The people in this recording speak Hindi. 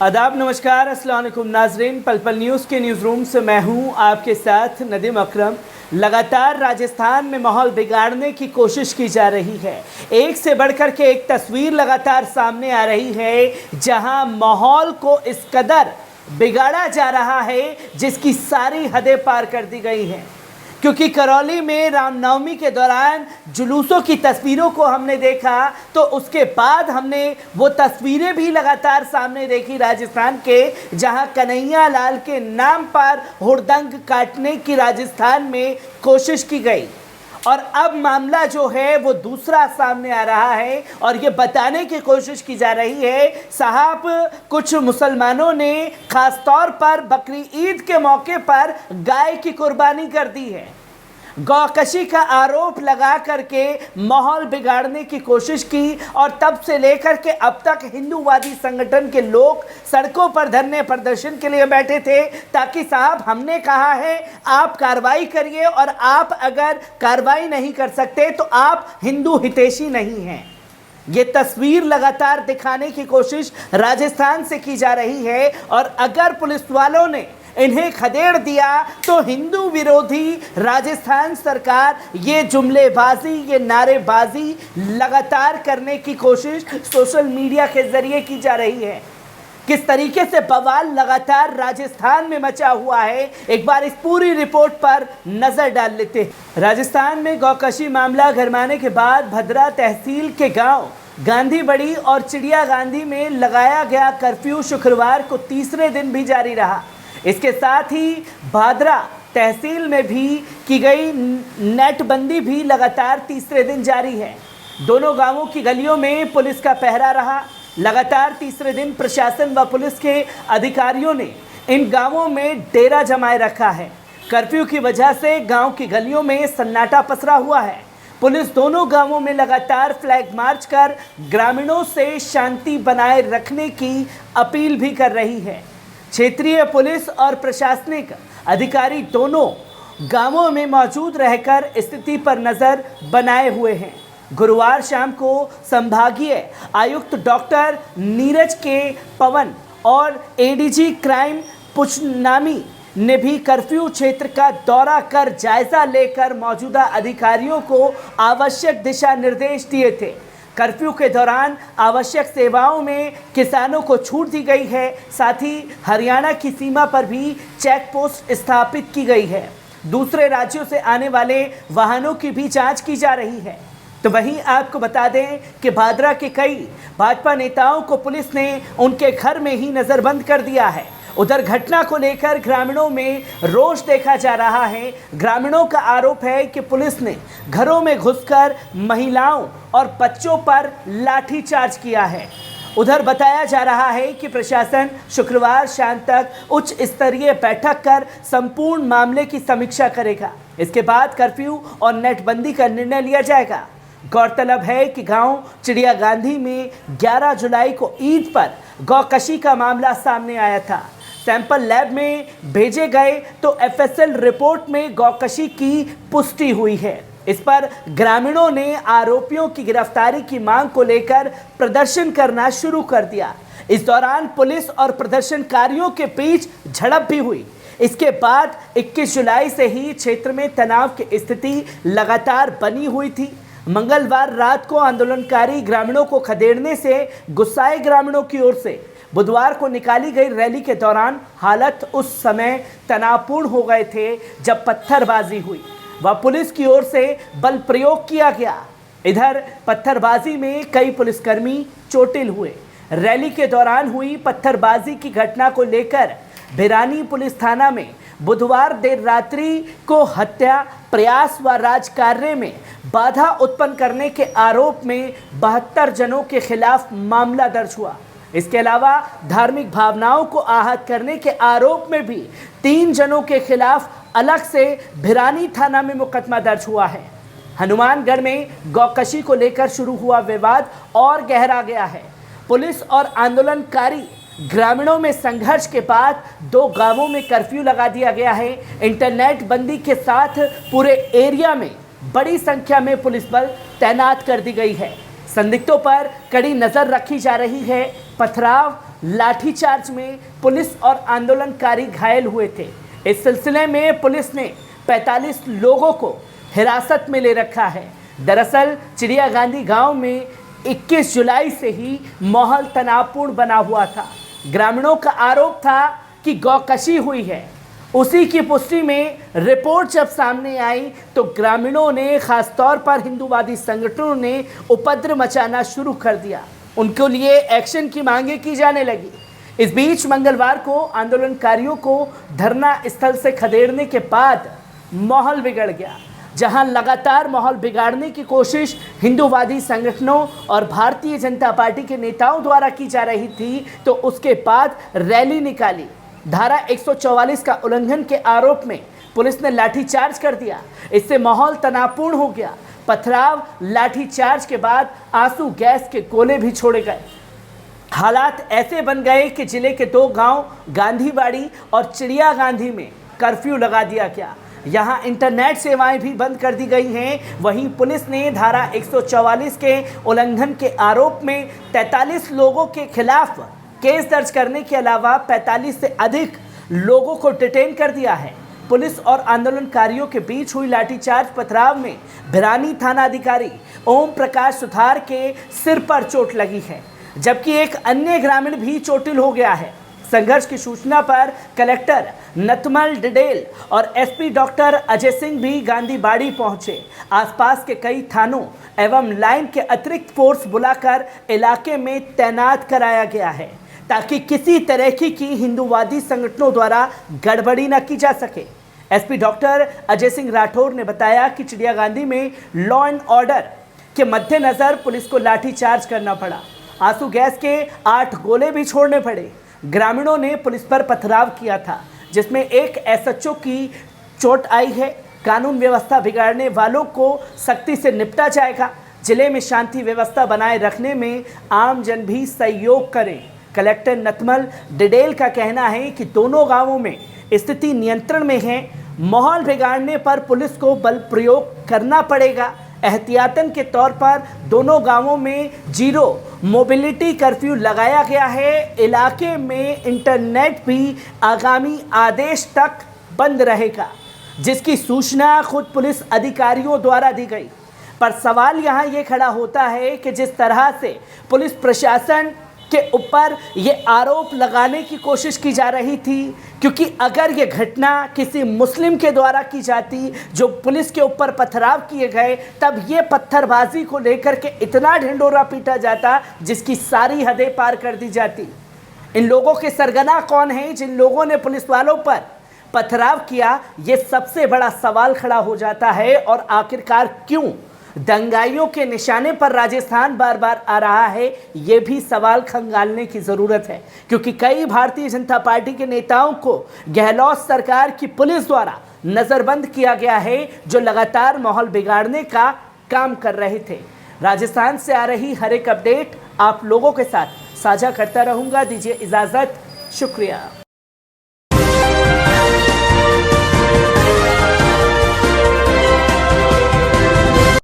आदाब, नमस्कार, अस्सलाम वालेकुम नाजरीन। पल पल न्यूज़ के न्यूज़ रूम से मैं हूं आपके साथ नदीम अकरम। लगातार राजस्थान में माहौल बिगाड़ने की कोशिश की जा रही है। एक से बढ़कर के एक तस्वीर लगातार सामने आ रही है जहां माहौल को इस कदर बिगाड़ा जा रहा है जिसकी सारी हदें पार कर दी गई हैं। क्योंकि करौली में रामनवमी के दौरान जुलूसों की तस्वीरों को हमने देखा, तो उसके बाद हमने वो तस्वीरें भी लगातार सामने देखी राजस्थान के, जहां कन्हैया लाल के नाम पर हुड़दंग काटने की राजस्थान में कोशिश की गई। और अब मामला जो है वो दूसरा सामने आ रहा है और ये बताने की कोशिश की जा रही है साहब, कुछ मुसलमानों ने खास तौर पर बकरी ईद के मौके पर गाय की कुर्बानी कर दी है। गौकशी का आरोप लगा करके माहौल बिगाड़ने की कोशिश की और तब से लेकर के अब तक हिंदूवादी संगठन के लोग सड़कों पर धरने प्रदर्शन के लिए बैठे थे ताकि साहब, हमने कहा है आप कार्रवाई करिए और आप अगर कार्रवाई नहीं कर सकते तो आप हिंदू हितैषी नहीं हैं। ये तस्वीर लगातार दिखाने की कोशिश राजस्थान से की जा रही है और अगर पुलिस वालों ने इन्हें खदेड़ दिया तो हिंदू विरोधी राजस्थान सरकार ये जुमलेबाजी, ये नारेबाजी लगातार करने की कोशिश सोशल मीडिया के जरिए की जा रही है। किस तरीके से बवाल लगातार राजस्थान में मचा हुआ है, एक बार इस पूरी रिपोर्ट पर नजर डाल लेते हैं। राजस्थान में गौकशी मामला गरमाने के बाद भद्रा तहसील के गांव गांधी बड़ी और चिड़िया गांधी में लगाया गया कर्फ्यू शुक्रवार को तीसरे दिन भी जारी रहा। इसके साथ ही भादरा तहसील में भी की गई नेटबंदी भी लगातार तीसरे दिन जारी है। दोनों गांवों की गलियों में पुलिस का पहरा रहा। लगातार तीसरे दिन प्रशासन व पुलिस के अधिकारियों ने इन गांवों में डेरा जमाए रखा है। कर्फ्यू की वजह से गांव की गलियों में सन्नाटा पसरा हुआ है। पुलिस दोनों गांवों में लगातार फ्लैग मार्च कर ग्रामीणों से शांति बनाए रखने की अपील भी कर रही है। क्षेत्रीय पुलिस और प्रशासनिक अधिकारी दोनों गांवों में मौजूद रहकर स्थिति पर नजर बनाए हुए हैं। गुरुवार शाम को संभागीय आयुक्त डॉक्टर नीरज के पवन और एडीजी क्राइम पुचनामी ने भी कर्फ्यू क्षेत्र का दौरा कर जायजा लेकर मौजूदा अधिकारियों को आवश्यक दिशा निर्देश दिए थे। कर्फ्यू के दौरान आवश्यक सेवाओं में किसानों को छूट दी गई है। साथ ही हरियाणा की सीमा पर भी चेक पोस्ट स्थापित की गई है। दूसरे राज्यों से आने वाले वाहनों की भी जांच की जा रही है। तो वहीं आपको बता दें कि भादरा के कई भाजपा नेताओं को पुलिस ने उनके घर में ही नज़रबंद कर दिया है। उधर घटना को लेकर ग्रामीणों में रोष देखा जा रहा है। ग्रामीणों का आरोप है कि पुलिस ने घरों में घुसकर महिलाओं और बच्चों पर लाठीचार्ज किया है। उधर बताया जा रहा है कि प्रशासन शुक्रवार शाम तक उच्च स्तरीय बैठक कर संपूर्ण मामले की समीक्षा करेगा। इसके बाद कर्फ्यू और नेटबंदी का निर्णय लिया जाएगा। गौरतलब है कि गांव चिड़िया गांधी में 11 जुलाई को ईद पर गौकशी का मामला सामने आया था। सैंपल लैब में भेजे गए तो एफएसएल रिपोर्ट में गौकशी की पुष्टि हुई है। इस पर ग्रामीणों ने आरोपियों की गिरफ्तारी की मांग को लेकर प्रदर्शन करना शुरू कर दिया। इस दौरान पुलिस और प्रदर्शनकारियों के बीच झड़प भी हुई। इसके बाद 21 जुलाई से ही क्षेत्र में तनाव की स्थिति लगातार बनी हुई थी। मंगलवार रात को आंदोलनकारी ग्रामीणों को खदेड़ने से गुस्साए ग्रामीणों की ओर से बुधवार को निकाली गई रैली के दौरान हालात उस समय तनावपूर्ण हो गए थे जब पत्थरबाजी हुई व पुलिस की ओर से बल प्रयोग किया गया। इधर पत्थरबाजी में कई पुलिसकर्मी चोटिल हुए। रैली के दौरान हुई पत्थरबाजी की घटना को लेकर भिरानी पुलिस थाना में बुधवार देर रात्रि को हत्या प्रयास व राजकार्य में बाधा उत्पन्न करने के आरोप में 72 जनों के खिलाफ मामला दर्ज हुआ। इसके अलावा धार्मिक भावनाओं को आहत करने के आरोप में भी 3 जनों के खिलाफ अलग से भिरानी थाना में मुकदमा दर्ज हुआ है। हनुमानगढ़ में गौकशी को लेकर शुरू हुआ विवाद और गहरा गया है। पुलिस और आंदोलनकारी ग्रामीणों में संघर्ष के बाद 2 गांवों में कर्फ्यू लगा दिया गया है। इंटरनेट बंदी के साथ पूरे एरिया में बड़ी संख्या में पुलिस बल तैनात कर दी गई है। संदिग्धों पर कड़ी नजर रखी जा रही है। पथराव लाठीचार्ज में पुलिस और आंदोलनकारी घायल हुए थे। इस सिलसिले में पुलिस ने 45 लोगों को हिरासत में ले रखा है। दरअसल चिड़िया गांधी गांव में 21 जुलाई से ही माहौल तनावपूर्ण बना हुआ था। ग्रामीणों का आरोप था कि गौकशी हुई है। उसी की पुष्टि में रिपोर्ट जब सामने आई तो ग्रामीणों ने, खासतौर पर हिंदूवादी संगठनों ने उपद्रव मचाना शुरू कर दिया। उनके लिए एक्शन की मांगे की जाने लगी। इस बीच मंगलवार को आंदोलनकारियों को धरना स्थल से खदेड़ने के बाद माहौल बिगड़ गया। जहां लगातार माहौल बिगाड़ने की कोशिश हिंदूवादी संगठनों और भारतीय जनता पार्टी के नेताओं द्वारा की जा रही थी, तो उसके बाद रैली निकाली। धारा 144 का उल्लंघन के आरोप में पुलिस ने लाठीचार्ज कर दिया। इससे माहौल तनावपूर्ण हो गया। पथराव, लाठीचार्ज के बाद आंसू गैस के गोले भी छोड़े गए। हालात ऐसे बन गए कि जिले के 2 गांव गांधीबाड़ी और चिड़िया गांधी में कर्फ्यू लगा दिया गया। यहां इंटरनेट सेवाएं भी बंद कर दी गई हैं। वहीं पुलिस ने धारा 144 के उल्लंघन के आरोप में 43 लोगों के खिलाफ केस दर्ज करने के अलावा 45 से अधिक लोगों को डिटेन कर दिया है। पुलिस और आंदोलनकारियों के बीच हुई लाठीचार्ज पथराव में भिरानी थाना अधिकारी ओम प्रकाश सुथार के सिर पर चोट लगी है, जबकि एक अन्य ग्रामीण भी चोटिल हो गया है। संघर्ष की सूचना पर कलेक्टर नतमल डिडेल और एसपी डॉक्टर अजय सिंह भी गांधीबाड़ी पहुंचे। आसपास के कई थानों एवं लाइन के अतिरिक्त फोर्स बुलाकर इलाके में तैनात कराया गया है, ताकि किसी तरह की हिंदूवादी संगठनों द्वारा गड़बड़ी न की जा सके। एसपी डॉक्टर अजय सिंह राठौर ने बताया कि चिड़िया गांधी में लॉ एंड ऑर्डर के मद्देनजर पुलिस को लाठीचार्ज करना पड़ा। आंसू गैस के 8 गोले भी छोड़ने पड़े। ग्रामीणों ने पुलिस पर पथराव किया था, जिसमें एक एसएचओ की चोट आई है। कानून व्यवस्था बिगाड़ने वालों को सख्ती से निपटा जाएगा। जिले में शांति व्यवस्था बनाए रखने में आमजन भी सहयोग करें। कलेक्टर नतमल डिडेल का कहना है कि दोनों गांवों में स्थिति नियंत्रण में है। माहौल बिगाड़ने पर पुलिस को बल प्रयोग करना पड़ेगा। एहतियातन के तौर पर दोनों गांवों में 0 मोबिलिटी कर्फ्यू लगाया गया है। इलाके में इंटरनेट भी आगामी आदेश तक बंद रहेगा, जिसकी सूचना खुद पुलिस अधिकारियों द्वारा दी गई। पर सवाल यहाँ ये खड़ा होता है कि जिस तरह से पुलिस प्रशासन के ऊपर ये आरोप लगाने की कोशिश की जा रही थी, क्योंकि अगर ये घटना किसी मुस्लिम के द्वारा की जाती जो पुलिस के ऊपर पथराव किए गए, तब ये पत्थरबाजी को लेकर के इतना ढिंडोरा पीटा जाता जिसकी सारी हदें पार कर दी जाती। इन लोगों के सरगना कौन हैं जिन लोगों ने पुलिस वालों पर पथराव किया, ये सबसे बड़ा सवाल खड़ा हो जाता है। और आखिरकार क्यों दंगाइयों के निशाने पर राजस्थान बार बार आ रहा है, ये भी सवाल खंगालने की ज़रूरत है। क्योंकि कई भारतीय जनता पार्टी के नेताओं को गहलोत सरकार की पुलिस द्वारा नज़रबंद किया गया है, जो लगातार माहौल बिगाड़ने का काम कर रहे थे। राजस्थान से आ रही हर एक अपडेट आप लोगों के साथ साझा करता रहूँगा। दीजिए इजाज़त, शुक्रिया।